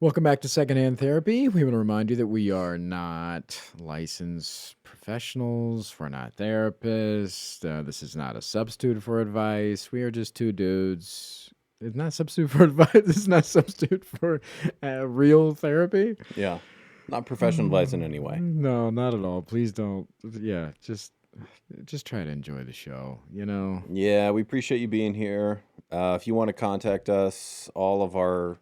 Welcome back to Secondhand Therapy. We want to remind you that we are not licensed professionals. We're not therapists. This is not a substitute for advice. We are just two dudes. It's not a substitute for advice. This is not a substitute for real therapy. Yeah. Not professional advice in any way. No, not at all. Please don't. Yeah, just try to enjoy the show, you know? Yeah, we appreciate you being here. If you want to contact us, all of our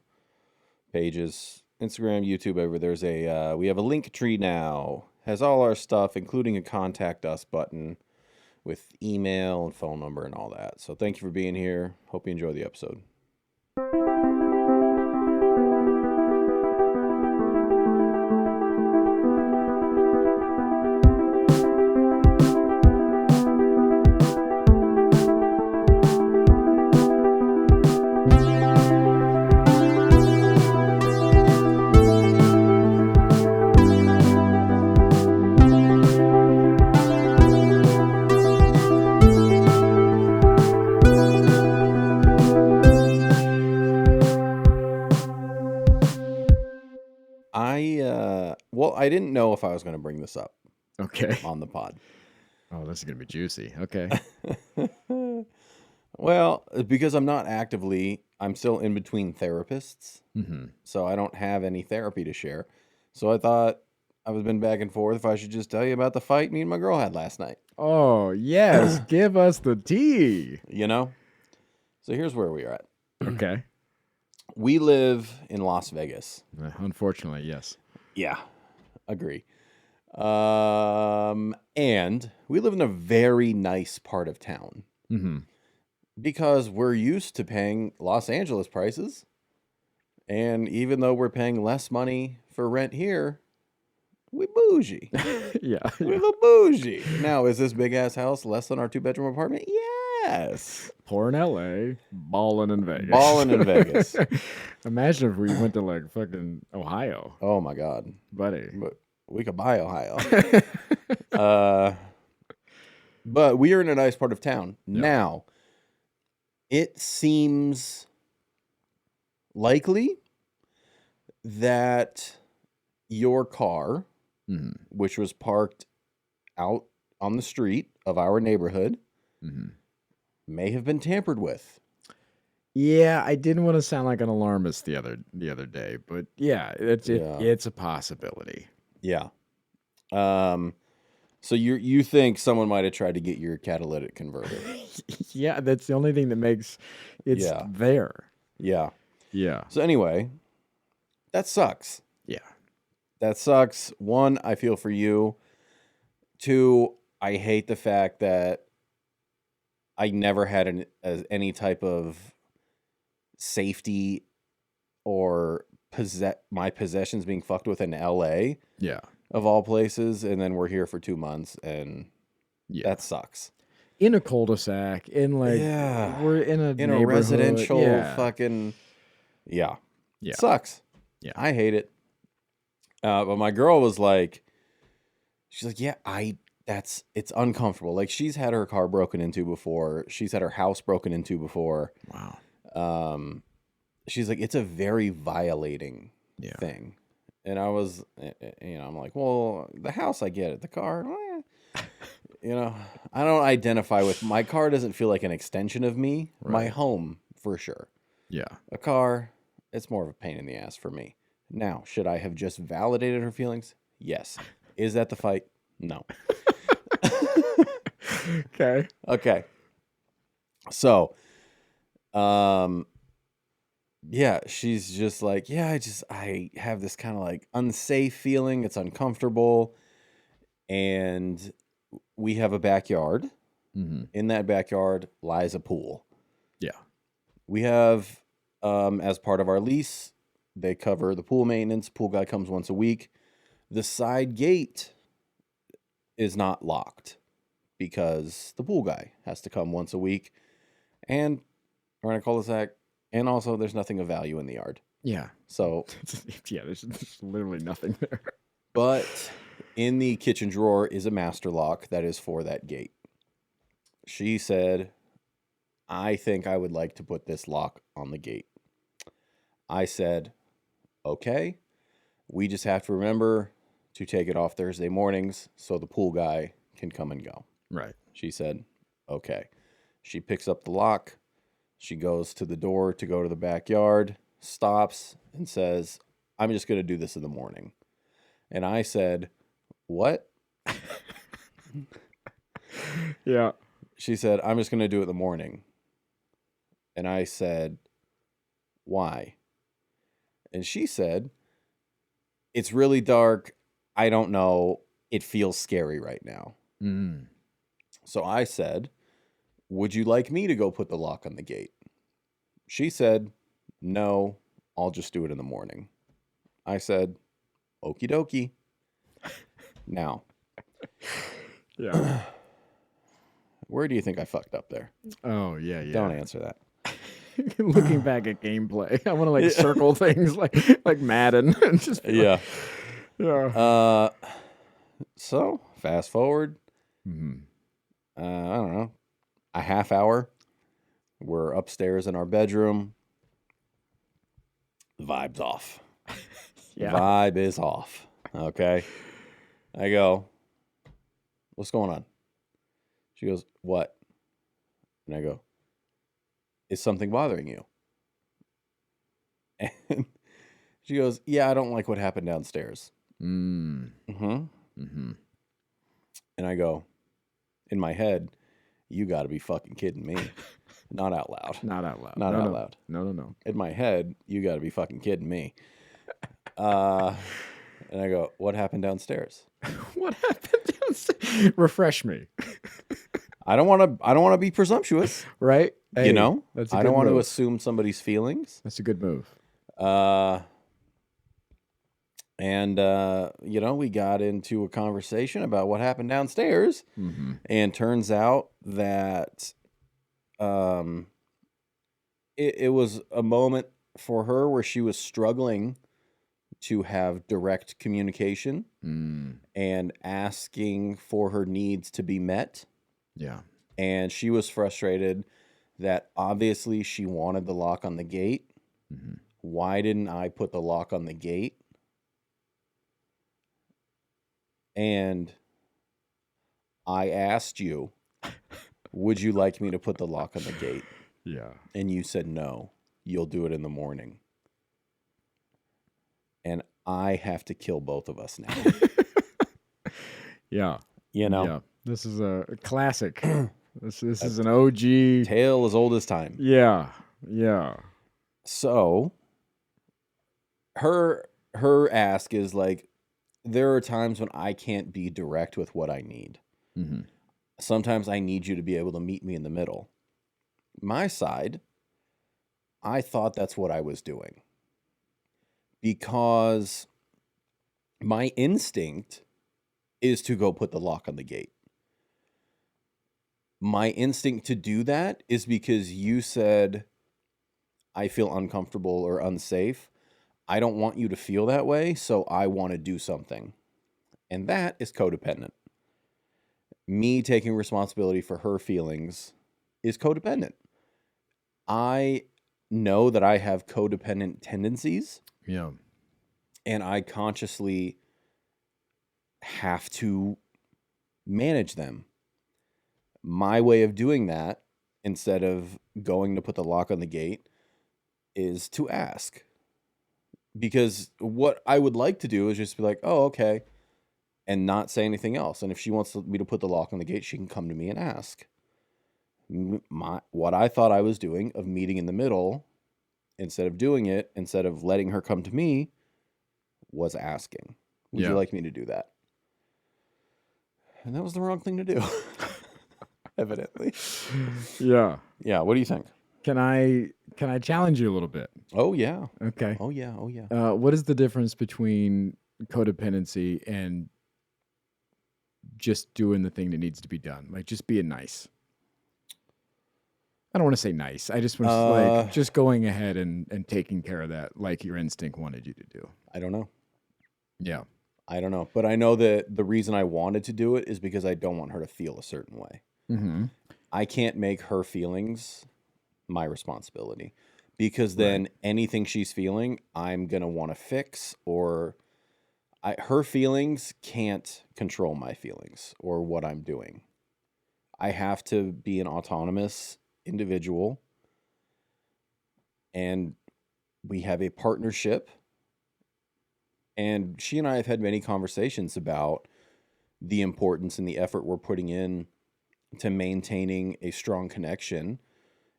pages, Instagram, YouTube, we have a link tree now. Has all our stuff, including a contact us button with email and phone number and all that. So thank you for being here. Hope you enjoy the episode. I didn't know if I was going to bring this up Okay. on the pod. Oh, this is going to be juicy. Okay. Well, because I'm still in between therapists. Mm-hmm. So I don't have any therapy to share. So I thought I was been back and forth if I should just tell you about the fight me and my girl had last night. Oh, yes. Give us the tea. You know? So here's where we are at. Okay. We live in Las Vegas. Unfortunately, yes. Yeah, agree. And we live in a very nice part of town. Mm-hmm. Because we're used to paying Los Angeles prices. And even though we're paying less money for rent here, we bougie. Yeah. We live bougie. Now, is this big-ass house less than our two-bedroom apartment? Yes. Poor in L.A., ballin' in Vegas. Ballin' in Vegas. Imagine if we went to, like, fucking Ohio. Oh, my God. Buddy. But we could buy Ohio. But we are in a nice part of town. Yeah. Now, it seems likely that your car, Mm-hmm. which was parked out on the street of our neighborhood, Mm-hmm. may have been tampered with. Yeah, I didn't want to sound like an alarmist the other day, but yeah, it's a possibility. Yeah. So you think someone might have tried to get your catalytic converter? Yeah, that's the only thing that makes it's there. Yeah. Yeah. So anyway, that sucks. Yeah. That sucks. One, I feel for you. Two, I hate the fact that I never had any type of safety or my possessions being fucked with in LA. Yeah. Of all places, and then we're here for 2 months, and that sucks. In a cul-de-sac, we're in a residential fucking sucks. Yeah, I hate it. But my girl was like, she's like, yeah, it's uncomfortable. Like, she's had her car broken into before. She's had her house broken into before. Wow. She's like, it's a very violating thing. And I was, I'm like, well, the house, I get it. The car, I don't identify with, my car doesn't feel like an extension of me. Right. My home, for sure. Yeah. A car, it's more of a pain in the ass for me. Now, should I have just validated her feelings? Yes. Is that the fight? No. Okay. Okay. So, yeah, she's just like, yeah, I have this kind of like unsafe feeling. It's uncomfortable. And we have a backyard. Mm-hmm. In that backyard lies a pool. Yeah. We have, as part of our lease, they cover the pool maintenance. Pool guy comes once a week. The side gate is not locked because the pool guy has to come once a week. And we're in a cul-de-sac. And also, there's nothing of value in the yard. Yeah. So, yeah, there's literally nothing there. But in the kitchen drawer is a master lock that is for that gate. She said, I think I would like to put this lock on the gate. I said, okay. We just have to remember to take it off Thursday mornings so the pool guy can come and go. Right. She said, okay. She picks up the lock. She goes to the door to go to the backyard, stops, and says, I'm just going to do this in the morning. And I said, what? Yeah. She said, I'm just going to do it in the morning. And I said, why? And she said, it's really dark. I don't know. It feels scary right now. Mm. So I said, would you like me to go put the lock on the gate? She said, no, I'll just do it in the morning. I said, okie dokie. Now, Yeah. where do you think I fucked up there? Oh, yeah, yeah. Don't answer that. Looking back at gameplay, I want to like circle things like Madden and just be Yeah. yeah. So fast forward. Mm-hmm. I don't know, a half hour. We're upstairs in our bedroom. The vibe's off. Yeah. Vibe is off. Okay. I go, what's going on? She goes, what? And I go, is something bothering you? And she goes, yeah, I don't like what happened downstairs. Mm. Mm-hmm. Mm-hmm. And I go, in my head, you got to be fucking kidding me. Not out loud. Not out loud. Not no, out no. loud. No. In my head, you got to be fucking kidding me. And I go, what happened downstairs? What happened downstairs? Refresh me. I don't want to be presumptuous, Right? Hey, you know? that's a I good don't want to move. assume somebody's feelings. That's a good move. And you know, we got into a conversation about what happened downstairs, Mm-hmm. and turns out that it was a moment for her where she was struggling to have direct communication and asking for her needs to be met. Yeah. And she was frustrated that obviously she wanted the lock on the gate. Mm-hmm. Why didn't I put the lock on the gate? And I asked you, would you like me to put the lock on the gate? Yeah. And you said, no, you'll do it in the morning. And I have to kill both of us now. Yeah. You know? Yeah. This is a classic. This is an OG. Tale as old as time. Yeah. Yeah. So her ask is like, there are times when I can't be direct with what I need. Mm-hmm. Sometimes I need you to be able to meet me in the middle. My side, I thought that's what I was doing. Because my instinct is to go put the lock on the gate. My instinct to do that is because you said, I feel uncomfortable or unsafe. I don't want you to feel that way, so I want to do something. And that is codependent. Me taking responsibility for her feelings is codependent. I know that I have codependent tendencies. Yeah. And I consciously have to manage them. My way of doing that, instead of going to put the lock on the gate, is to ask. Because what I would like to do is just be like, oh, okay, and not say anything else. And if she wants me to put the lock on the gate, she can come to me and ask. What I thought I was doing of meeting in the middle, instead of letting her come to me, was asking, would you like me to do that? And that was the wrong thing to do. Evidently. Yeah. Yeah. What do you think? Can I challenge you a little bit? Oh, yeah. Okay. Oh, yeah. Oh, yeah. What is the difference between codependency and just doing the thing that needs to be done? Like just being nice. I don't want to say nice. I just want to like just going ahead and taking care of that like your instinct wanted you to do. I don't know. Yeah. I don't know. But I know that the reason I wanted to do it is because I don't want her to feel a certain way. Mm-hmm. I can't make her feelings my responsibility because Right. then anything she's feeling, I'm going to want to fix, or her feelings can't control my feelings or what I'm doing. I have to be an autonomous individual, and we have a partnership. And she and I have had many conversations about the importance and the effort we're putting in to maintaining a strong connection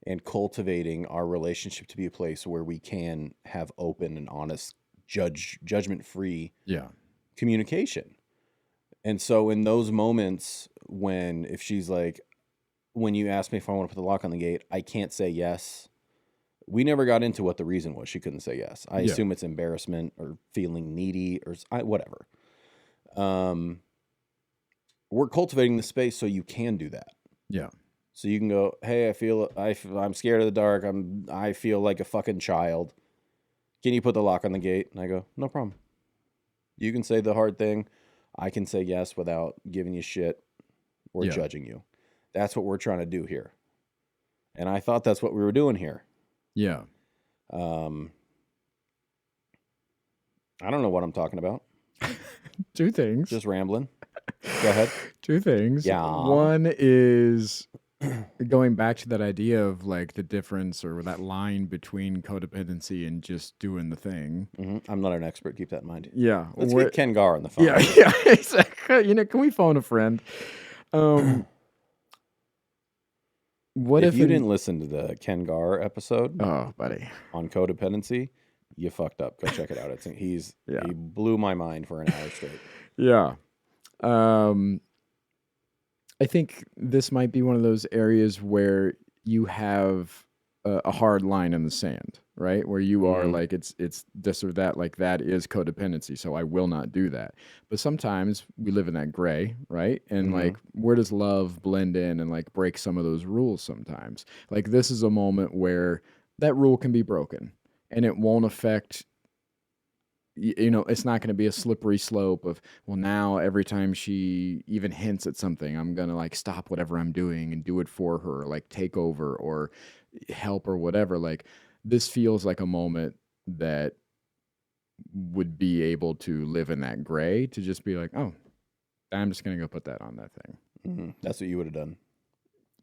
and cultivating our relationship to be a place where we can have open and honest, judgment-free Yeah. communication. And so in those moments if she's like, when you ask me if I want to put the lock on the gate, I can't say yes. We never got into what the reason was she couldn't say yes. I Yeah. assume it's embarrassment or feeling needy or whatever. We're cultivating the space so you can do that. Yeah. So you can go, hey, I'm scared of the dark. I feel like a fucking child. Can you put the lock on the gate? And I go, no problem. You can say the hard thing. I can say yes without giving you shit or Yeah. judging you. That's what we're trying to do here. And I thought that's what we were doing here. Yeah. I don't know what I'm talking about. Two things. Just rambling. Go ahead. Two things. Yeah. One is going back to that idea of like the difference or that line between codependency and just doing the thing. I'm not an expert. Keep that in mind. Yeah. Let's get Ken Gar on the phone. Yeah. Yeah. Exactly. Can we phone a friend? What if you didn't listen to the Ken Gar episode Oh, buddy. on codependency, you fucked up. Go check it out. He blew my mind for an hour straight. Yeah. I think this might be one of those areas where you have a hard line in the sand, right? Where you are like, it's this or that, like that is codependency. So I will not do that. But sometimes we live in that gray, right? And like, where does love blend in and like break some of those rules sometimes? Like this is a moment where that rule can be broken and it won't affect, it's not going to be a slippery slope of, well, now every time she even hints at something, I'm going to like stop whatever I'm doing and do it for her, like take over or help or whatever. Like this feels like a moment that would be able to live in that gray, to just be like, oh, I'm just going to go put that on that thing. That's what you would have done.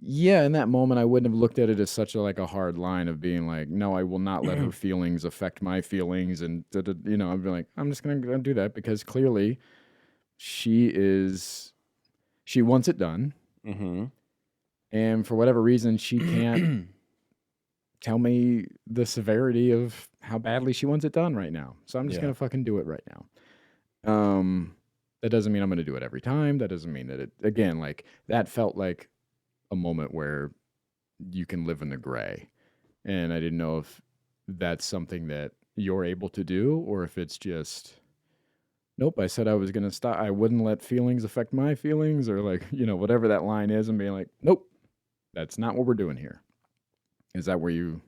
Yeah, in that moment, I wouldn't have looked at it as such a hard line of being like, no, I will not let her feelings affect my feelings, and I'd be like, I'm just gonna do that because clearly, she wants it done, and for whatever reason, she can't tell me the severity of how badly she wants it done right now. So I'm just gonna fucking do it right now. That doesn't mean I'm gonna do it every time. That doesn't mean that it again like that felt like a moment where you can live in the gray. And I didn't know if that's something that you're able to do or if it's just, nope, I said I was going to stop. I wouldn't let feelings affect my feelings or like, whatever that line is and being like, nope, that's not what we're doing here. Is that the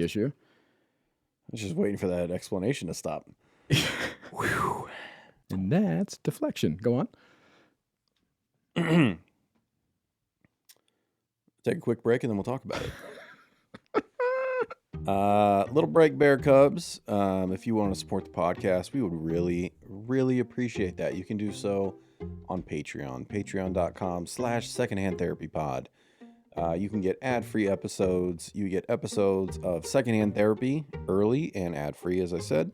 issue? I was just waiting for that explanation to stop. And that's deflection. Go on. Take a quick break and then we'll talk about it. Little break, Bear Cubs. If you want to support the podcast, we would really, really appreciate that. You can do so on Patreon, patreon.com/secondhandtherapypod. You can get ad-free episodes. You get episodes of Secondhand Therapy early and ad-free, as I said.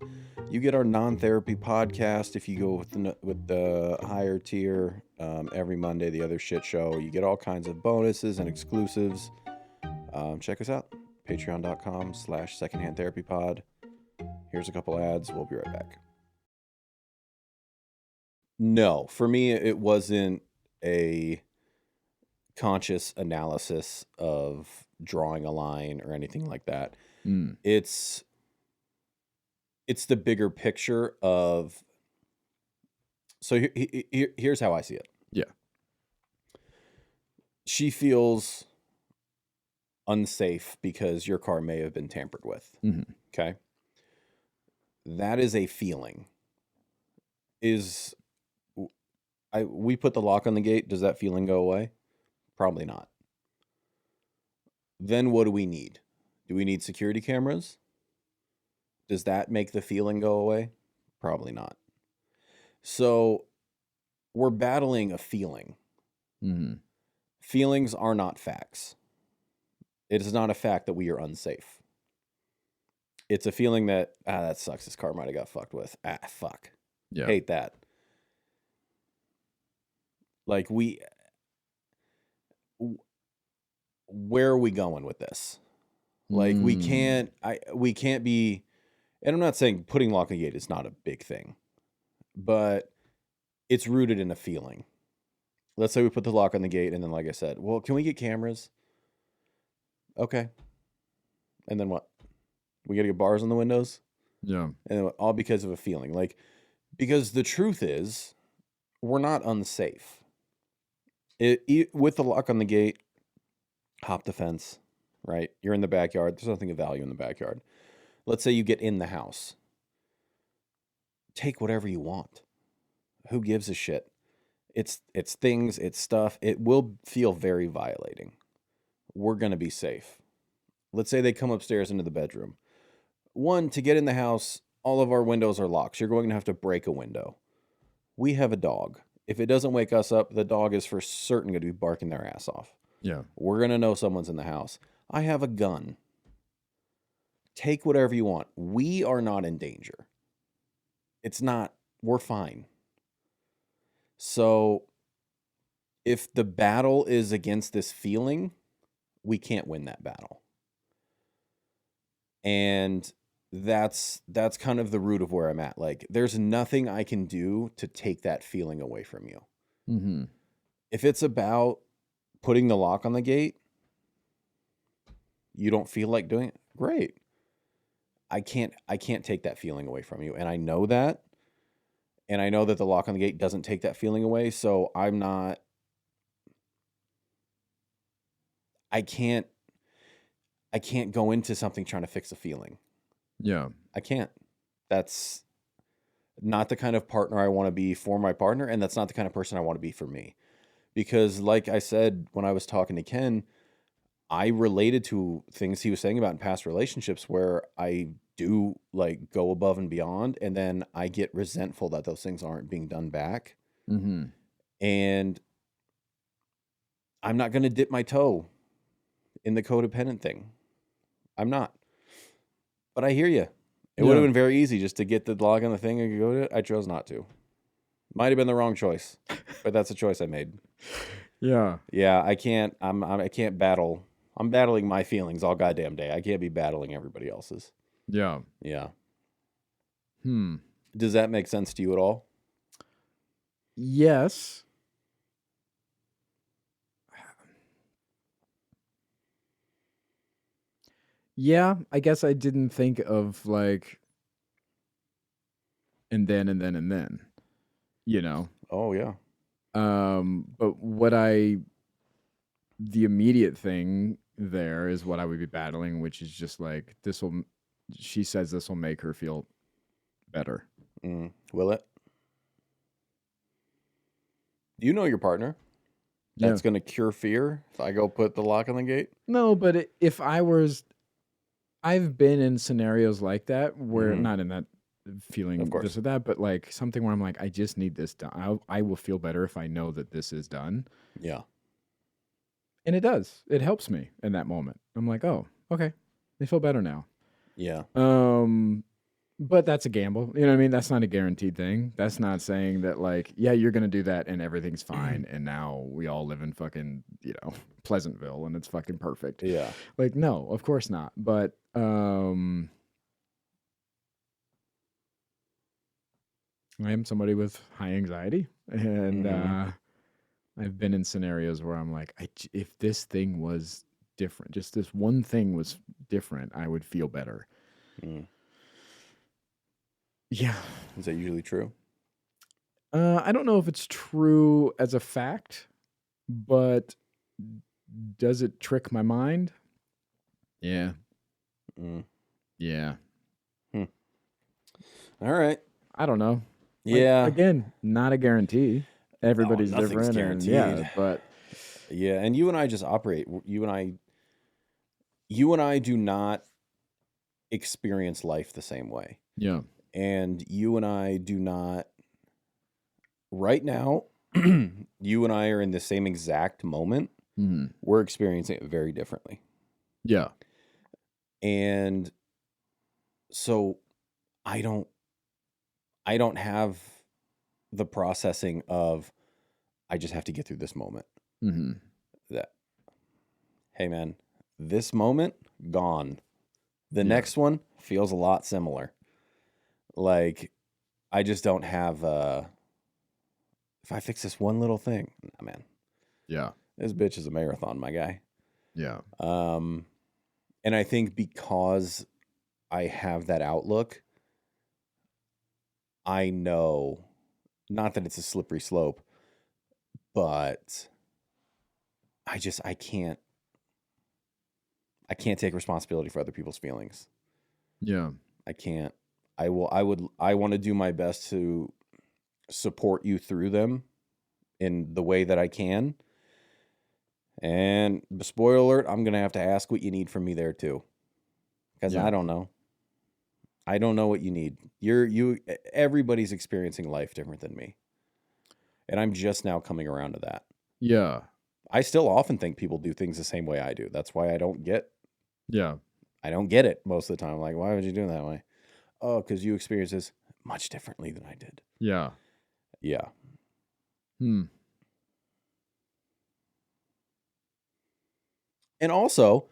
You get our non-therapy podcast if you go with the higher tier every Monday, the other shit show. You get all kinds of bonuses and exclusives. Check us out, patreon.com/secondhandtherapypod. Here's a couple ads. We'll be right back. No, for me, it wasn't a conscious analysis of drawing a line or anything like that. It's the bigger picture of, so here's how I see it. Yeah. She feels unsafe because your car may have been tampered with. Okay. That is a feeling. We put the lock on the gate. Does that feeling go away? Probably not. Then what do we need? Do we need security cameras? Does that make the feeling go away? Probably not. So we're battling a feeling. Mm-hmm. Feelings are not facts. It is not a fact that we are unsafe. It's a feeling that, that sucks. This car might have got fucked with. Fuck. Yeah. Hate that. Like where are we going with this? Like we can't be, and I'm not saying putting lock and gate is not a big thing, but it's rooted in a feeling. Let's say we put the lock on the gate, and then, like I said, well, can we get cameras? Okay. And then what? We got to get bars on the windows? Yeah. And all because of a feeling. Like, because the truth is, we're not unsafe. With the lock on the gate, hop the fence, right? You're in the backyard. There's nothing of value in the backyard. Let's say you get in the house. Take whatever you want. Who gives a shit? It's things, it's stuff. It will feel very violating. We're going to be safe. Let's say they come upstairs into the bedroom. One, to get in the house, all of our windows are locked. You're going to have to break a window. We have a dog. If it doesn't wake us up, the dog is for certain going to be barking their ass off. Yeah. We're going to know someone's in the house. I have a gun. Take whatever you want. We are not in danger. We're fine. So if the battle is against this feeling, we can't win that battle. And that's kind of the root of where I'm at. Like, there's nothing I can do to take that feeling away from you. Mm-hmm. If it's about putting the lock on the gate, you don't feel like doing it, great. I can't take that feeling away from you. And I know that. And I know that the lock on the gate doesn't take that feeling away. So I can't go into something trying to fix a feeling. Yeah. I can't. That's not the kind of partner I want to be for my partner. And that's not the kind of person I want to be for me. Because like I said, when I was talking to Ken, I related to things he was saying about in past relationships where I do like go above and beyond, and then I get resentful that those things aren't being done back. Mm-hmm. And I'm not going to dip my toe in the codependent thing. I'm not. But I hear you. It would have been very easy just to get the log on the thing and go to it. I chose not to. Might have been the wrong choice, but that's a choice I made. Yeah. Yeah, I can't. I can't battle. I'm battling my feelings all goddamn day. I can't be battling everybody else's. Yeah. Yeah. Hmm. Does that make sense to you at all? Yes. Yeah, I guess I didn't think of like and then, you know. Oh yeah. But the immediate thing there is what I would be battling, which is just like she says this will make her feel better. Will it? Do you know your partner? That's going to cure fear if I go put the lock on the gate? No, but if I've been in scenarios like that where not in that feeling of course. this or that, but like something where I'm like, I just need this done. I will feel better if I know that this is done. Yeah. And it does. It helps me in that moment. I'm like, oh, okay. I feel better now. Yeah. But that's a gamble. You know what I mean? That's not a guaranteed thing. That's not saying that like, yeah, you're going to do that and everything's fine. And now we all live in fucking, Pleasantville and it's fucking perfect. Yeah. Like, no, of course not. But, I am somebody with high anxiety and, I've been in scenarios where I'm like, if this thing was different, just this one thing was different, I would feel better. Yeah. Is that usually true? I don't know if it's true as a fact, but does it trick my mind? Yeah. Yeah. All right. I don't know. Yeah. Again, not a guarantee. Everybody's different. Guaranteed. And but yeah, and you and I just operate. You and I, you and I do not experience life the same way. Yeah. And you and I do not, right now, you and I are in the same exact moment. Hmm. We're experiencing it very differently. Yeah. And so I don't have the processing of, I just have to get through this moment. Hmm. That, hey man, this moment gone. The Yeah. next one feels a lot similar. Like, I just don't have if I fix this one little thing, nah, man, Yeah. this bitch is a marathon, my guy. Yeah. And I think because I have that outlook, I know, not that it's a slippery slope, but I can't take responsibility for other people's feelings. Yeah. I can't. I want to do my best to support you through them in the way that I can. And spoiler alert, I'm going to have to ask what you need from me there too. Because Yeah. I don't know. I don't know what you need. Everybody's experiencing life different than me. And I'm just now coming around to that. Yeah. I still often think people do things the same way I do. That's why I don't get Yeah. it most of the time. Like, why would you do it that way? Oh, because you experience this much differently than I did. Yeah. Yeah. Hmm. And also,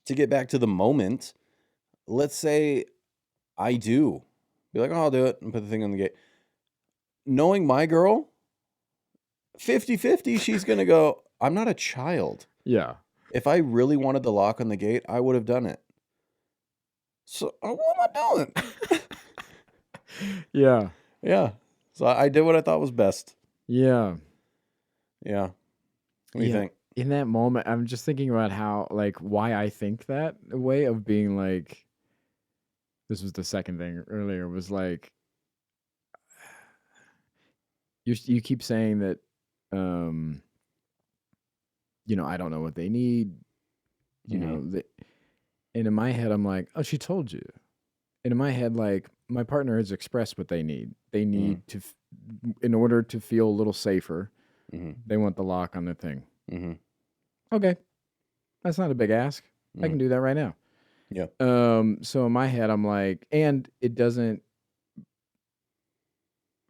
to get back to the moment, let's say I do be like, oh, I'll do it and put the thing on the gate. Knowing my girl, 50-50, she's going to go, I'm not a child. Yeah. If I really wanted the lock on the gate, I would have done it. So what am I doing? Yeah. Yeah. So I did what I thought was best. Yeah. Yeah. What do you think? In that moment, I'm just thinking about how, like, why I think that way of being like, this was the second thing earlier, was like, you keep saying that, um, I don't know what they need, and in my head, I'm like, oh, she told you. And in my head, like, my partner has expressed what they need. They need to, in order to feel a little safer, they want the lock on the thing. Okay. That's not a big ask. I can do that right now. Yeah. So in my head, I'm like, and it doesn't,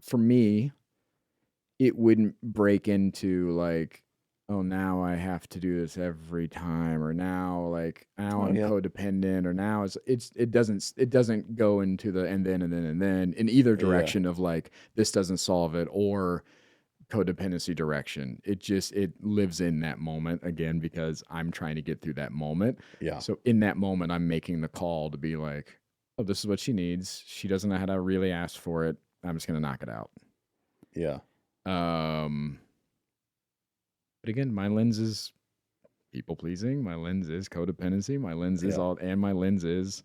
for me, it wouldn't break into like, oh, now I have to do this every time, or now I'm yeah. codependent, or now it doesn't go into the and then in either direction of like, this doesn't solve it, or codependency direction. It lives in that moment again, because I'm trying to get through that moment. Yeah. So in that moment, I'm making the call to be like, oh, this is what she needs. She doesn't know how to really ask for it. I'm just going to knock it out. Yeah. But again, my lens is people pleasing. My lens is codependency. My lens is and my lens is,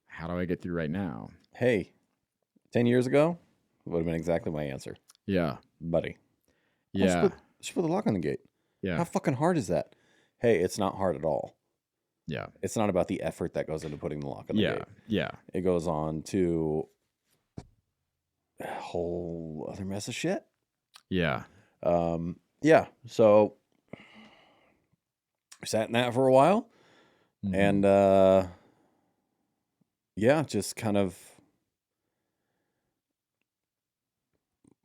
how do I get through right now? Hey, 10 years ago would have been exactly my answer. Yeah. Buddy. Yeah. Just put the lock on the gate. Yeah. How fucking hard is that? Hey, it's not hard at all. Yeah. It's not about the effort that goes into putting the lock on the gate. Yeah. It goes on to a whole other mess of shit. Yeah. Yeah. So sat in that for a while. And yeah, just kind of,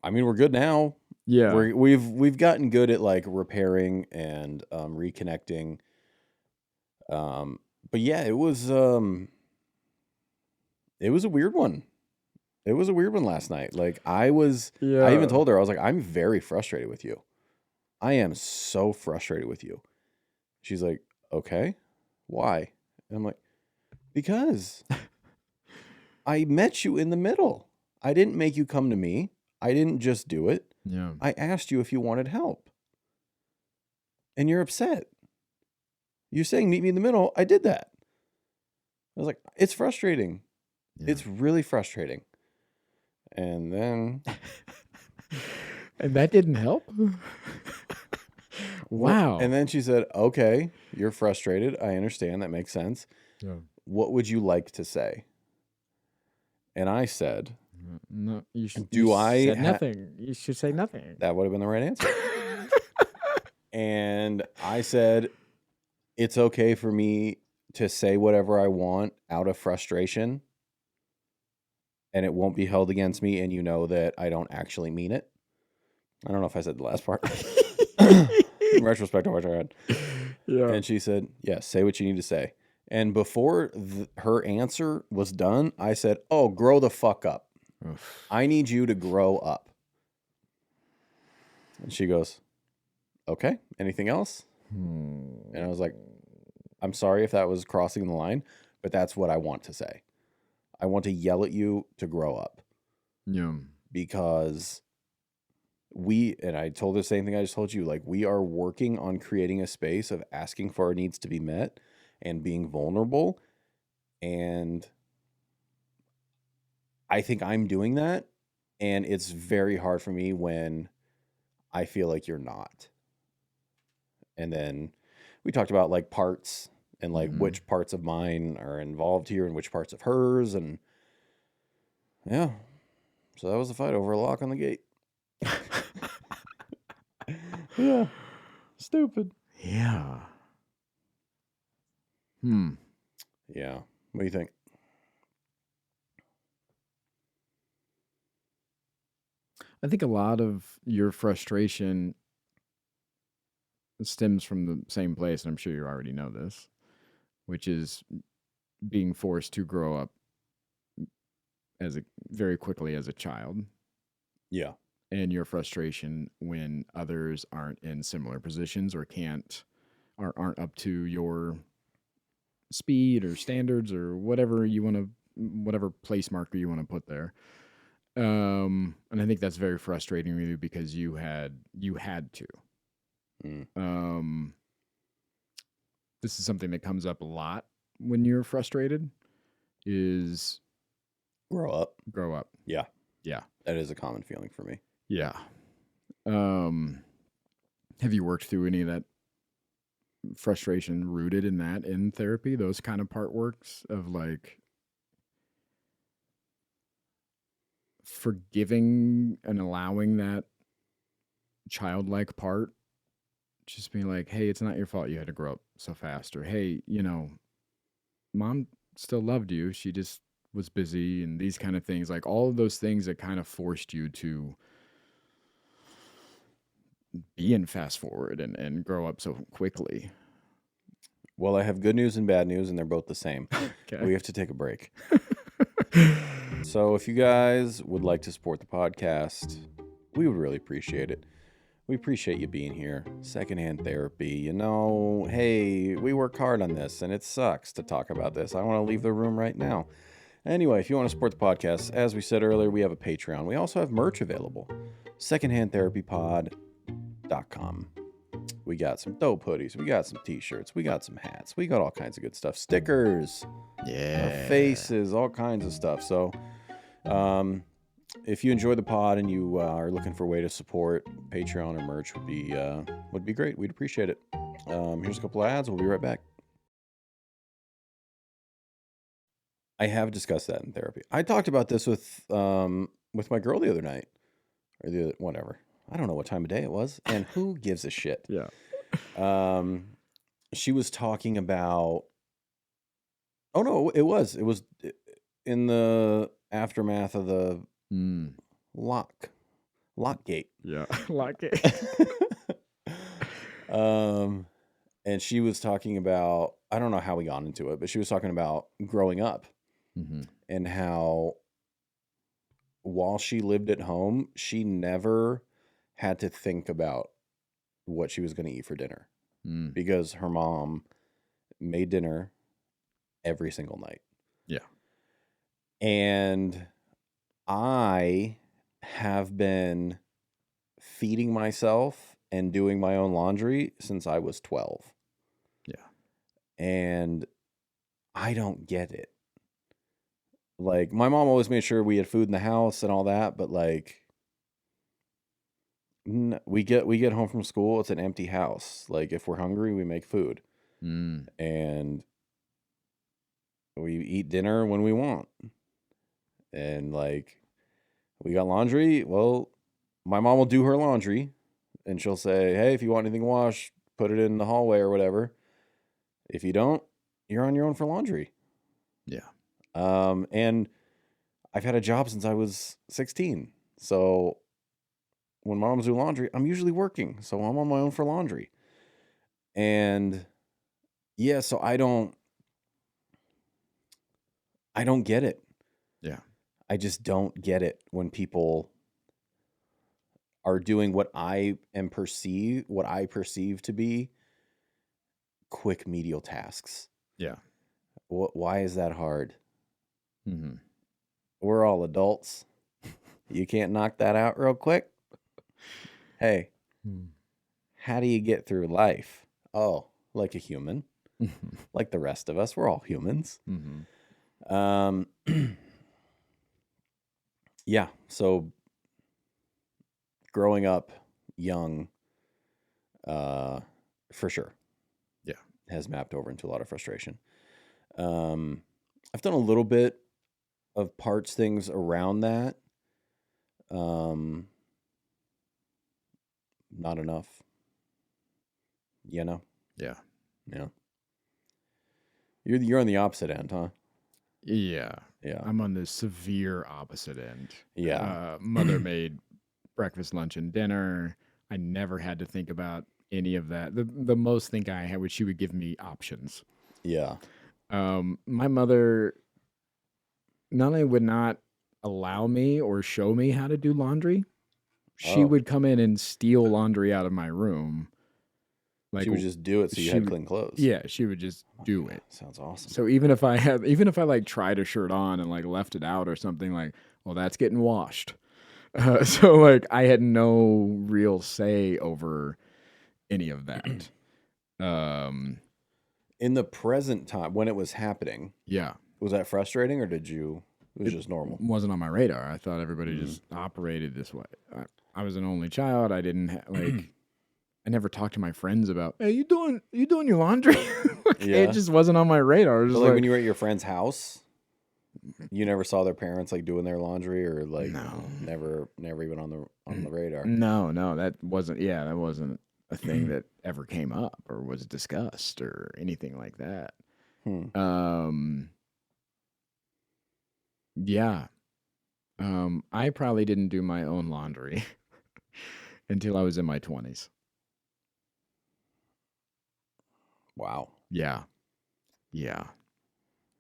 I mean, we're good now. Yeah. We've gotten good at like repairing and reconnecting. But yeah, it was a weird one. It was a weird one last night. Like I even told her, I was like, I'm very frustrated with you. I am so frustrated with you. She's like, okay, why? And I'm like, because I met you in the middle. I didn't make you come to me. I didn't just do it. Yeah. I asked you if you wanted help. And you're upset. You're saying meet me in the middle. I did that. I was like, it's frustrating. Yeah. It's really frustrating. And then and that didn't help. Wow. And then she said, okay, you're frustrated. I understand. That makes sense. Yeah. What would you like to say? And I said, No, you do I said nothing. You should say nothing. That would have been the right answer. And I said, it's okay for me to say whatever I want out of frustration, and it won't be held against me, and you know that I don't actually mean it. I don't know if I said the last part. In retrospect, I wish I had. Yeah. And she said, yes, say what you need to say. And before her answer was done, I said, oh, grow the fuck up. Oof. I need you to grow up. And she goes, okay, anything else? And I was like, I'm sorry if that was crossing the line, but that's what I want to say. I want to yell at you to grow up. Yeah. Because and I told the same thing I just told you, like, we are working on creating a space of asking for our needs to be met and being vulnerable. And I think I'm doing that. And it's very hard for me when I feel like you're not. And then we talked about like parts and like which parts of mine are involved here and which parts of hers. And yeah, so that was a fight over a lock on the gate. Yeah, stupid. Yeah. Yeah. What do you think? I think a lot of your frustration stems from the same place, and I'm sure you already know this, which is being forced to grow up very quickly as a child. Yeah. And your frustration when others aren't in similar positions or aren't up to your speed or standards or whatever place marker you want to put there. And I think that's very frustrating to you because you had to. This is something that comes up a lot when you're frustrated is Grow up. Yeah. Yeah. That is a common feeling for me. Yeah. Have you worked through any of that frustration rooted in that in therapy? Those kind of part works of like forgiving and allowing that childlike part, just being like, hey, it's not your fault you had to grow up so fast, or hey, mom still loved you, she just was busy, and these kind of things, like all of those things that kind of forced you to be in fast forward and grow up so quickly. Well, I have good news and bad news, and they're both the same. Okay. We have to take a break. So if you guys would like to support the podcast, we would really appreciate it. We appreciate you being here. Secondhand therapy, hey, we work hard on this, and it sucks to talk about this. I want to leave the room right now. Anyway, if you want to support the podcast, as we said earlier, we have a Patreon. We also have merch available. Secondhandtherapypod.com. We got some dope hoodies. We got some t-shirts. We got some hats. We got all kinds of good stuff. Stickers. Yeah. Our faces. All kinds of stuff. So, if you enjoy the pod and you are looking for a way to support, Patreon or merch would be great. We'd appreciate it. Here's a couple of ads. We'll be right back. I have discussed that in therapy. I talked about this with my girl the other night, or whatever. I don't know what time of day it was, and who gives a shit? Yeah. She was talking about. Oh no, it was in the aftermath of the lock gate. Yeah, lock gate. And she was talking about, I don't know how we got into it, but she was talking about growing up and how while she lived at home, she never had to think about what she was going to eat for dinner because her mom made dinner every single night. Yeah. And I have been feeding myself and doing my own laundry since I was 12. Yeah. And I don't get it. Like, my mom always made sure we had food in the house and all that, but like, We get home from school, it's an empty house. Like if we're hungry, we make food Mm. and we eat dinner when we want. And like we got laundry, well, my mom will do her laundry and she'll say, "Hey, if you want anything washed, put it in the hallway or whatever. If you don't, you're on your own for laundry." Yeah. And I've had a job since I was 16. So when moms do laundry, I'm usually working. So I'm on my own for laundry. And yeah, so I don't get it. Yeah. I just don't get it when people are doing what I perceive to be quick medial tasks. Yeah. Why is that hard? Mm-hmm. We're all adults. You can't knock that out real quick. Hey, how do you get through life? Oh, like a human, like the rest of us. We're all humans. Mm-hmm. Um, yeah. So growing up young, for sure, Yeah. has mapped over into a lot of frustration. Um, I've done a little bit of parts things around that. Um, not enough. You know. Yeah. Yeah. You're on the opposite end, huh? Yeah. Yeah. I'm on the severe opposite end. Yeah. Mother made breakfast, lunch, and dinner. I never had to think about any of that. The most thing I had was she would give me options. Yeah. My mother not only would not allow me or show me how to do laundry, she Oh. would come in and steal laundry out of my room. Like She would just do it so you she had would, clean clothes. yeah, she would just do it. Sounds awesome. So even if I like tried a shirt on and like left it out or something, like, well, that's getting washed. So like I had no real say over any of that. In the present time, when it was happening, Yeah, was that frustrating or did you? It was just normal. wasn't on my radar. I thought everybody just operated this way. I was an only child. I didn't like. I never talked to my friends about, hey, you doing your laundry? Yeah. It just wasn't on my radar. It was But just like when you were at your friend's house, you never saw their parents like doing their laundry or like no, never even on the radar. no, that wasn't. Yeah, that wasn't a thing that ever came up or was discussed or anything like that. Hmm. Yeah. I probably didn't do my own laundry until I was in my 20s. Wow. Yeah. Yeah.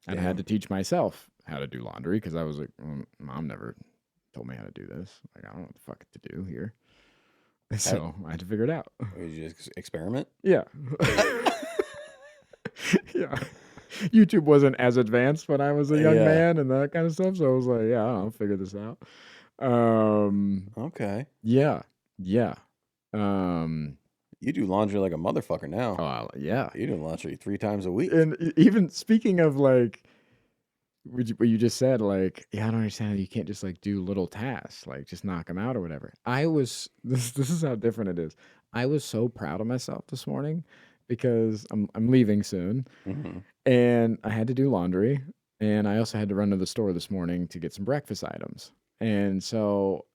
And I Damn. had to teach myself how to do laundry because I was like, Mom never told me how to do this. Like, I don't know what the fuck to do here. So I had to figure it out. Did you just experiment? Yeah. Yeah. YouTube wasn't as advanced when I was a young Yeah. man and that kind of stuff. So I was like, yeah, I'll figure this out. Okay. Yeah. Yeah. Um, You do laundry like a motherfucker now. yeah. You do laundry 3 times a week. And even speaking of like what you just said, like, yeah, I don't understand how you can't just like do little tasks, like just knock them out or whatever. I was this is how different it is. I was so proud of myself this morning because I'm leaving soon Mm-hmm. and I had to do laundry and I also had to run to the store this morning to get some breakfast items. And so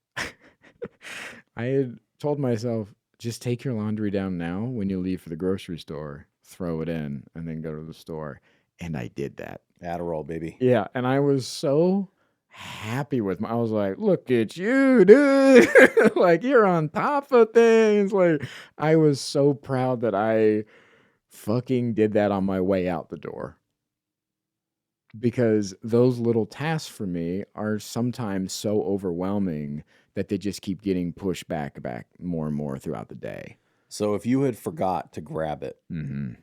I had told myself, just take your laundry down now when you leave for the grocery store, throw it in, and then go to the store. And I did that. Adderall, baby. Yeah, and I was so happy with my I was like, "Look at you, dude." Like, you're on top of things. Like, I was so proud that I fucking did that on my way out the door. Because those little tasks for me are sometimes so overwhelming that they just keep getting pushed back more and more throughout the day. So if you had forgot to grab it, Mhm.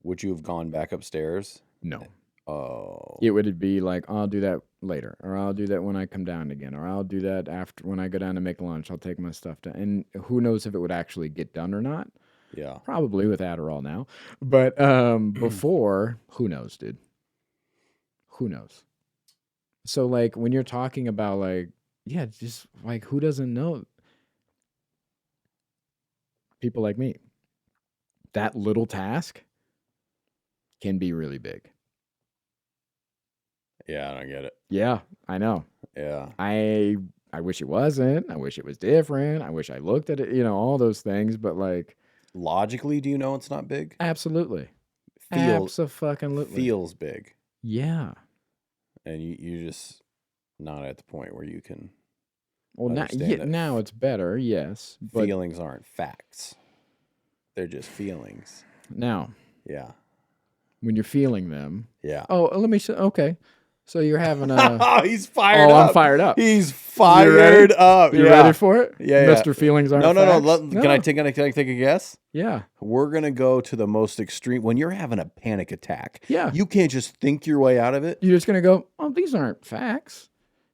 would you have gone back upstairs? No. Oh. It would be like, I'll do that later, or I'll do that when I come down again, or I'll do that after when I go down to make lunch. I'll take my stuff down. And who knows if it would actually get done or not? Yeah. Probably with Adderall now. But before, who knows, dude? Who knows? So like when you're talking about like, yeah, just like who doesn't know? people like me. That little task can be really big. Yeah, I don't get it. Yeah, I know. Yeah. I wish it wasn't. I wish it was different. I wish I looked at it, all those things, but like Logically, do you know it's not big? absolutely. Feel Abso-fucking-lutely. feels big, Yeah. and you're just not at the point where you can Well, understand that now it's better, yes, but feelings aren't facts. They're just feelings. now Yeah. when you're feeling them, Yeah. let me say, okay. So you're having a He's fired I'm up. fired up. He's You ready? fired up. You Yeah. ready for it? Yeah, yeah. Mr. Feelings aren't No. facts? Can I take a guess? Yeah. We're gonna go to the most extreme. When you're having a panic attack, Yeah. you can't just think your way out of it. You're just going to go, oh, these aren't facts.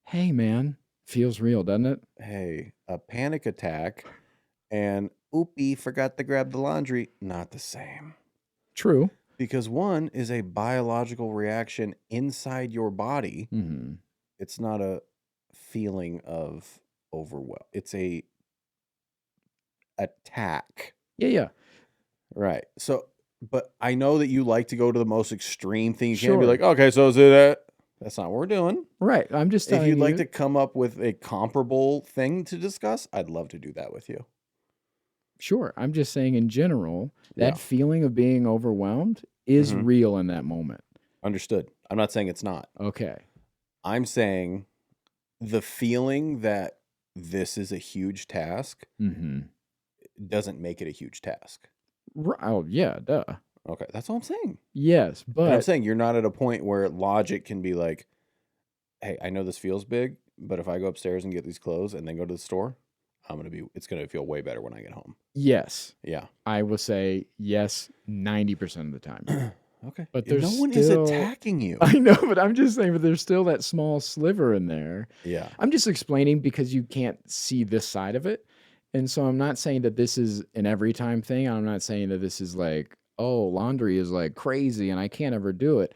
Hey, man, feels real, doesn't it? Hey, a panic attack and oopie, forgot to grab the laundry. Not the same. True. Because one is a biological reaction inside your body. Mm-hmm. It's not a feeling of overwhelm. It's a attack. Yeah. Right. So, but I know that you like to go to the most extreme thing you can. Sure. Be like, okay, so is it that? That's not what we're doing. Right. I'm just telling If you'd you. like to come up with a comparable thing to discuss, I'd love to do that with you. Sure. I'm just saying in general, that Yeah. feeling of being overwhelmed is Mhm. real in that moment. Understood. I'm not saying it's not. Okay. I'm saying the feeling that this is a huge task Mm-hmm. doesn't make it a huge task. Oh, yeah, duh. Okay, that's all I'm saying. Yes, And I'm but saying you're not at a point where logic can be like, hey, I know this feels big, but if I go upstairs and get these clothes and then go to the store, it's gonna feel way better when I get home. yes, Yeah. I will say yes 90% of the time. Okay. But no there's one is still- attacking you. I know, but I'm just saying, but there's still that small sliver in there. Yeah. I'm just explaining because you can't see this side of it. And so I'm not saying that this is an every time thing. I'm not saying that this is like, oh, laundry is like crazy and I can't ever do it.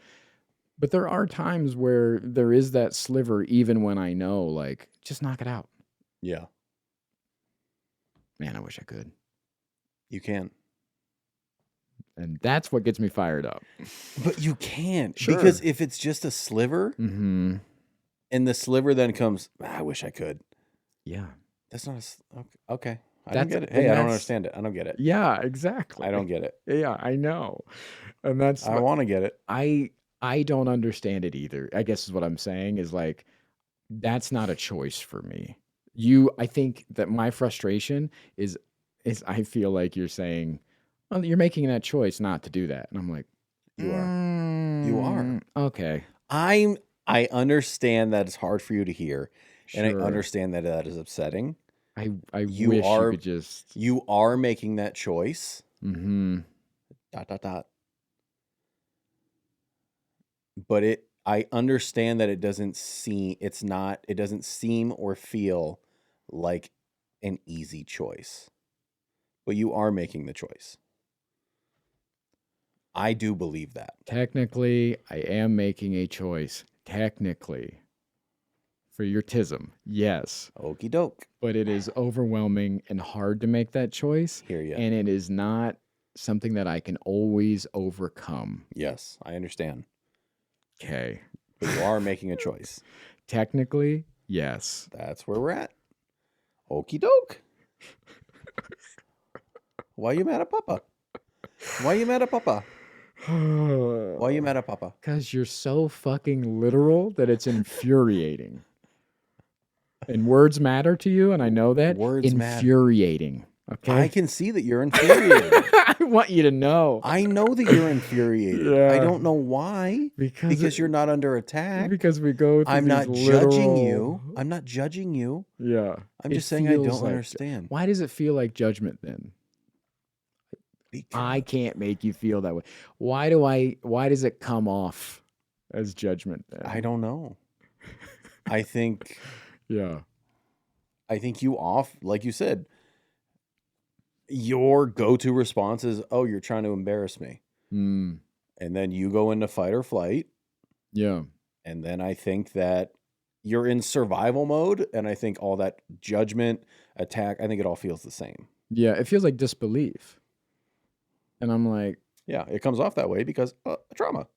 But there are times where there is that sliver, even when I know, like, just knock it out. Yeah. Man, I wish I could. You can. And that's what gets me fired up. But you can't. Sure. Because if it's just a sliver Mm-hmm. and the sliver then comes, I wish I could. Yeah. That's not okay. I That's- don't get it. and Hey, I don't that's- understand it. I don't get it. Yeah, exactly. I don't get it. Yeah, I know. And that's I want to get it. I don't understand it either. I guess is what I'm saying is like that's not a choice for me. I think that my frustration is I feel like you're saying, well, you're making that choice not to do that. And I'm like, You are. You are. Okay. I understand that it's hard for you to hear, and I Sure. understand that that is upsetting. I You wish are- you could just You are making that choice. mm-hmm. ... But I understand that it doesn't seem or feel like an easy choice. But you are making the choice. I do believe that. Technically, I am making a choice. Technically. For your tism. Yes. Okie doke. But it is overwhelming and hard to make that choice. Hear ya. And it is not something that I can always overcome. Yes, I understand. Okay. But you are making a choice. Technically, yes. That's where we're at. Okie doke. Why you mad at Papa? Why you mad at Papa? Why you mad at Papa? Because you're so fucking literal that it's infuriating. And words matter to you, and I know that. Words matter. Infuriating. Okay. I can see that you're infuriated. I want you to know. I know that you're infuriated. Yeah. I don't know why. Because you're not under attack. Because we go through I'm these not judging literal- you. I'm not judging you. Yeah. I'm It just saying I feels don't like- understand. Why does it feel like judgment then? Because I can't make you feel that way. Why does it come off as judgment then? I don't know. I think Yeah. you like you said, your go-to response is, oh, you're trying to embarrass me. Mm, And then you go into fight or flight. yeah. And then I think that you're in survival mode. And I think all that judgment, attack, I think it all feels the same. Yeah, it feels like disbelief. And I'm like, Yeah, it comes off that way because trauma.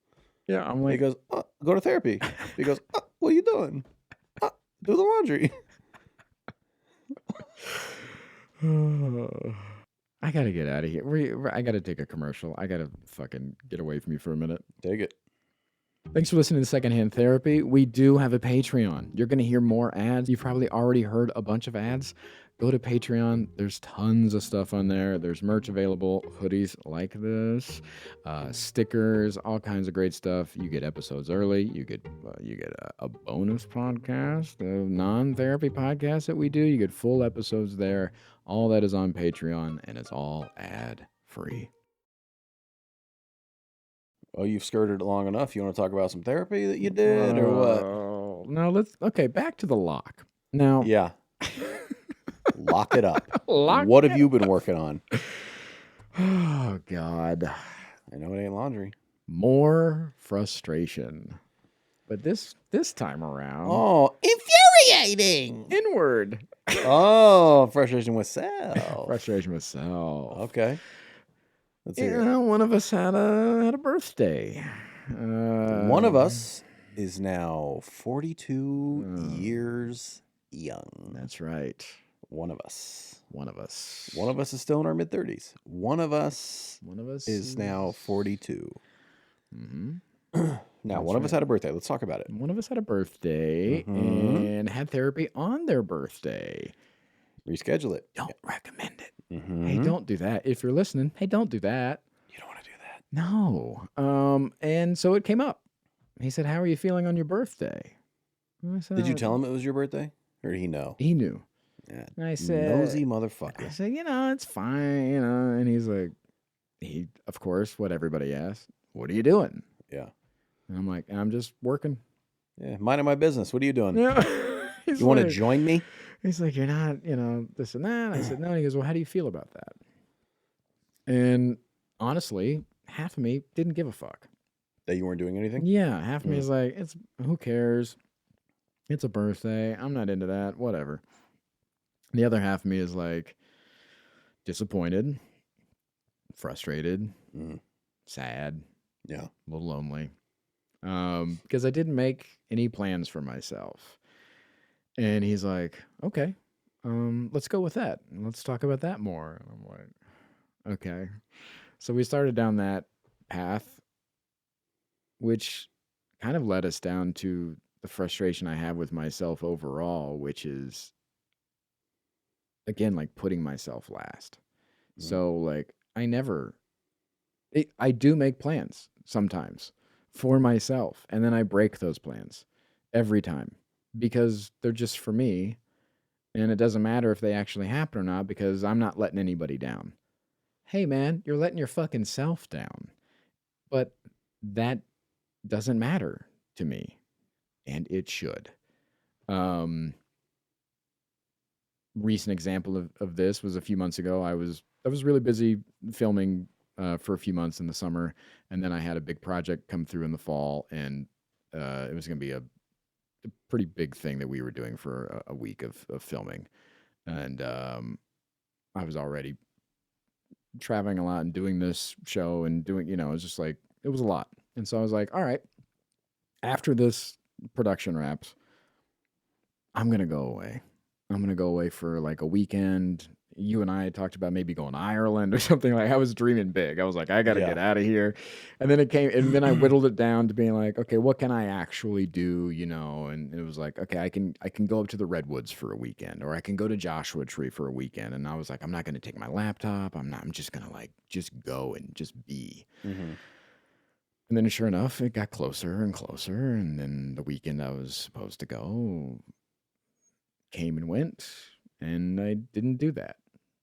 yeah, I'm He like, goes, go to therapy. He goes, what are you doing? Do the laundry. I gotta get out of here. I gotta take a commercial. I gotta fucking get away from you for a minute. Take it. Thanks for listening to Secondhand Therapy. We do have a Patreon. You're going to hear more ads. You've probably already heard a bunch of ads. Go to Patreon. There's tons of stuff on there. There's merch available, hoodies like this, stickers, all kinds of great stuff. You get episodes early. You get a bonus podcast, a non-therapy podcast that we do. You get full episodes there. All that is on Patreon, and it's all ad free. Oh, you've skirted it long enough. You want to talk about some therapy that you did or what? No, okay, back to the lock. Now, Yeah. Lock it up. Lock what have it you been working on? Oh, God. I know it ain't laundry. More frustration. But this time around, Oh, infuriating. inward. Oh, frustration with self. Frustration with self. Okay. Let's hear it. Yeah, one of us had a birthday. One of us is now 42 years young. That's right. One of us. One of us. One of us is still in our mid-30s. One of us is now 42. Mm-hmm. Now, one of us had a birthday. Let's talk about it. One of us had a birthday and had therapy on their birthday. Reschedule it. Don't recommend it. Mm-hmm. Hey, don't do that. If you're listening, hey, don't do that. You don't want to do that. No. And so it came up. He said, "How are you feeling on your birthday?" I said, Did you tell him it was your birthday? Or did he know? He knew. Yeah. And I said, nosy motherfucker. I said, it's fine, And he's like, of course, what everybody asks, what are you doing? Yeah. And I'm like, I'm just working. Yeah, minding my business. What are you doing? Yeah. You want to join me? He's like, you're not, this and that. I said, no. And he goes, well, how do you feel about that? And honestly, half of me didn't give a fuck. That you weren't doing anything? Yeah. Half of me is like, who cares? It's a birthday. I'm not into that. Whatever. The other half of me is like disappointed, frustrated, sad, yeah, a little lonely, because I didn't make any plans for myself. And he's like, okay, let's go with that. Let's talk about that more. And I'm like, okay. So we started down that path, which kind of led us down to the frustration I have with myself overall, which is, again, like putting myself last. So like I do make plans sometimes for myself, and then I break those plans every time because they're just for me, and it doesn't matter if they actually happen or not because I'm not letting anybody down. Hey man, you're letting your fucking self down. But that doesn't matter to me, and it should. Recent example of this was a few months ago. I was really busy filming for a few months in the summer, and then I had a big project come through in the fall, and it was going to be a pretty big thing that we were doing for a week of filming, and I was already traveling a lot and doing this show and doing, it was just like, it was a lot. And so I was like, all right, after this production wraps, I'm going to go away. I'm going to go away for like a weekend. You and I talked about maybe going to Ireland or something. Like I was dreaming big. I was like, I got to get out of here. And then it came, and then I whittled it down to being like, okay, what can I actually do? And it was like, okay, I can go up to the Redwoods for a weekend, or I can go to Joshua Tree for a weekend. And I was like, I'm not going to take my laptop. I'm just going to like, just go and just be. Mm-hmm. And then sure enough, it got closer and closer. And then the weekend I was supposed to go came and went, and I didn't do that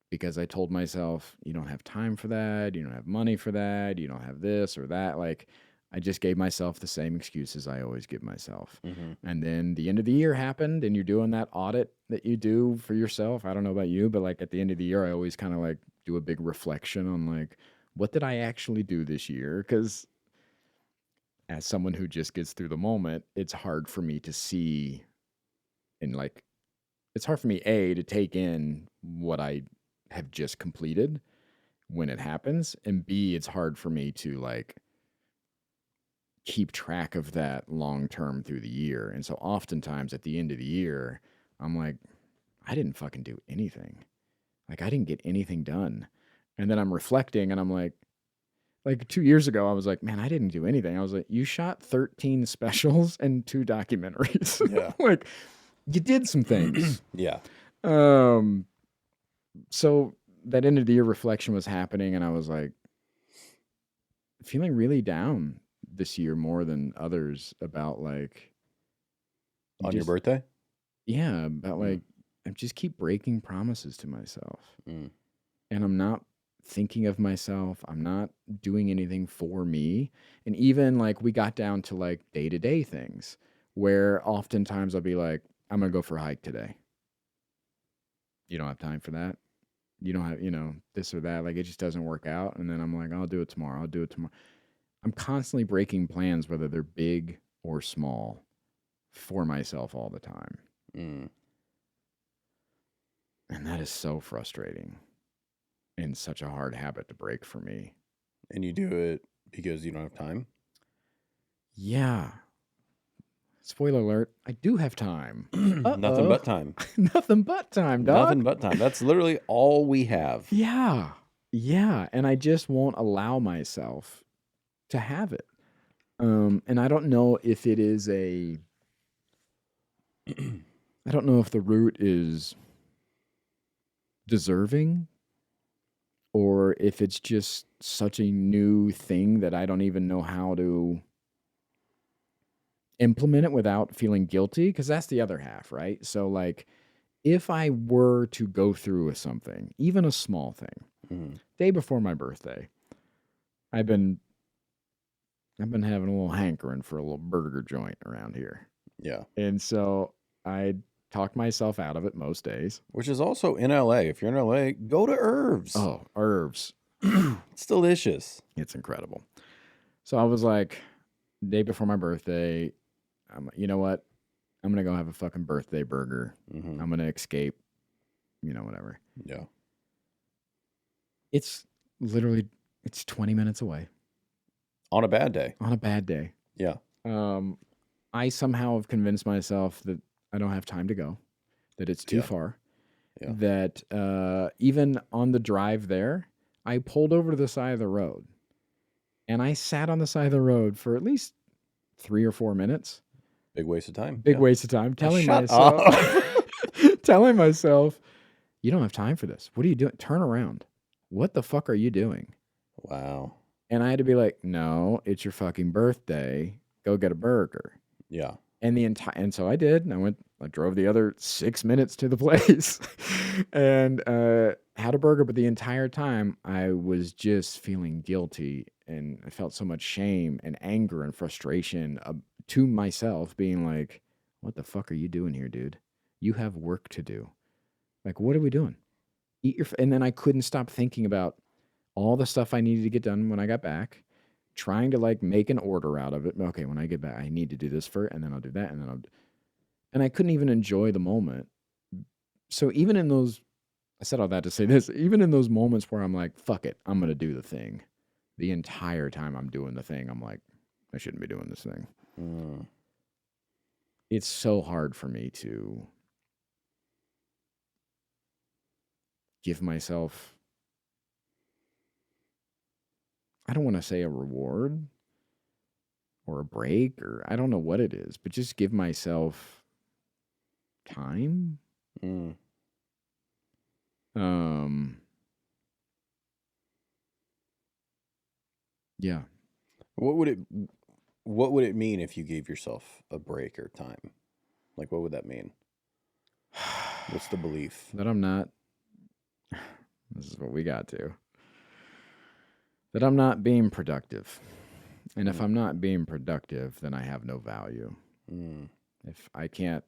because I told myself, you don't have time for that, you don't have money for that, you don't have this or that. Like I just gave myself the same excuses I always give myself. And then the end of the year happened, and you're doing that audit that you do for yourself. I don't know about you, but like at the end of the year, I always kind of like do a big reflection on like, what did I actually do this year? Because as someone who just gets through the moment, it's hard for me to see and like, it's hard for me, to take in what I have just completed when it happens, and B, it's hard for me to like keep track of that long term through the year. And so oftentimes at the end of the year, I'm like, I didn't fucking do anything. Like I didn't get anything done. And then I'm reflecting and I'm like 2 years ago, I was like, man, I didn't do anything. I was like, you shot 13 specials and 2 documentaries. Yeah. Like you did some things. Yeah. Um, so that end of the year reflection was happening, and I was like feeling really down this year more than others about like On your birthday? yeah, about Mm. like I just keep breaking promises to myself. Mm. And I'm not thinking of myself. I'm not doing anything for me. And even like we got down to like day-to-day things where oftentimes I'll be like, I'm going to go for a hike today. You don't have time for that. You don't have, this or that. Like it just doesn't work out. And then I'm like, I'll do it tomorrow. I'll do it tomorrow. I'm constantly breaking plans, whether they're big or small, for myself all the time. Mm. And that is so frustrating and such a hard habit to break for me. And you do it because you don't have time? Yeah. Spoiler alert, I do have time. Nothing but time. Nothing but time, dog. Nothing but time. That's literally all we have. Yeah. Yeah. And I just won't allow myself to have it. And I don't know if it is I don't know if the root is deserving or if it's just such a new thing that I don't even know how to implement it without feeling guilty, because that's the other half, right? So like if I were to go through with something, even a small thing, day before my birthday, I've been having a little hankering for a little burger joint around here. Yeah. And so I talk myself out of it most days. Which is also in LA. If you're in LA, go to Herbs. Oh, Herbs. It's delicious. It's incredible. So I was like, day before my birthday, I'm like, you know what? I'm going to go have a fucking birthday burger. Mm-hmm. I'm going to escape, whatever. Yeah. It's literally, it's 20 minutes away. On a bad day. On a bad day. Yeah. I somehow have convinced myself that I don't have time to go, that it's too far, that even on the drive there, I pulled over to the side of the road and I sat on the side of the road for at least 3 or 4 minutes. Big waste of time. Big waste of time. Telling Shut myself, telling myself, you don't have time for this. What are you doing? Turn around. What the fuck are you doing? Wow. And I had to be like, no, it's your fucking birthday. Go get a burger. Yeah. And so I did. And I drove the other 6 minutes to the place and had a burger. But the entire time I was just feeling guilty, and I felt so much shame and anger and frustration to myself, being like, what the fuck are you doing here, dude? You have work to do. Like, what are we doing? And then I couldn't stop thinking about all the stuff I needed to get done when I got back, trying to like make an order out of it. Okay, when I get back, I need to do this first, and then I'll do that, and then and I couldn't even enjoy the moment. So even in those, I said all that to say this, even in those moments where I'm like, fuck it, I'm going to do the thing. The entire time I'm doing the thing, I'm like, I shouldn't be doing this thing. It's so hard for me to give myself, I don't want to say a reward or a break, or I don't know what it is, but just give myself time. Yeah. What would it mean if you gave yourself a break or time? Like, what would that mean? What's the belief? That I'm not, this is what we got to, that I'm not being productive. And if I'm not being productive, then I have no value. If I can't,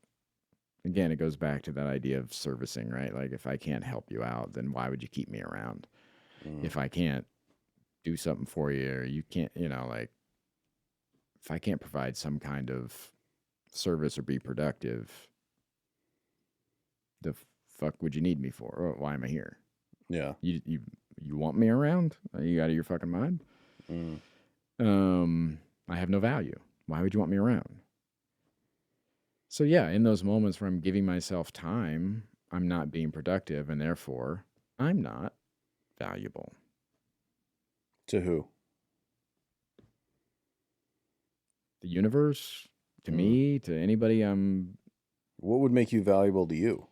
again, it goes back to that idea of servicing, right? Like if I can't help you out, then why would you keep me around? If I can't do something for you, or you can't, like if I can't provide some kind of service or be productive, the fuck would you need me for? Or why am I here? Yeah. You want me around? Are you out of your fucking mind? I have no value. Why would you want me around? So yeah, in those moments where I'm giving myself time, I'm not being productive, and therefore I'm not valuable. To who? The universe, to me, to anybody. What would make you valuable to you?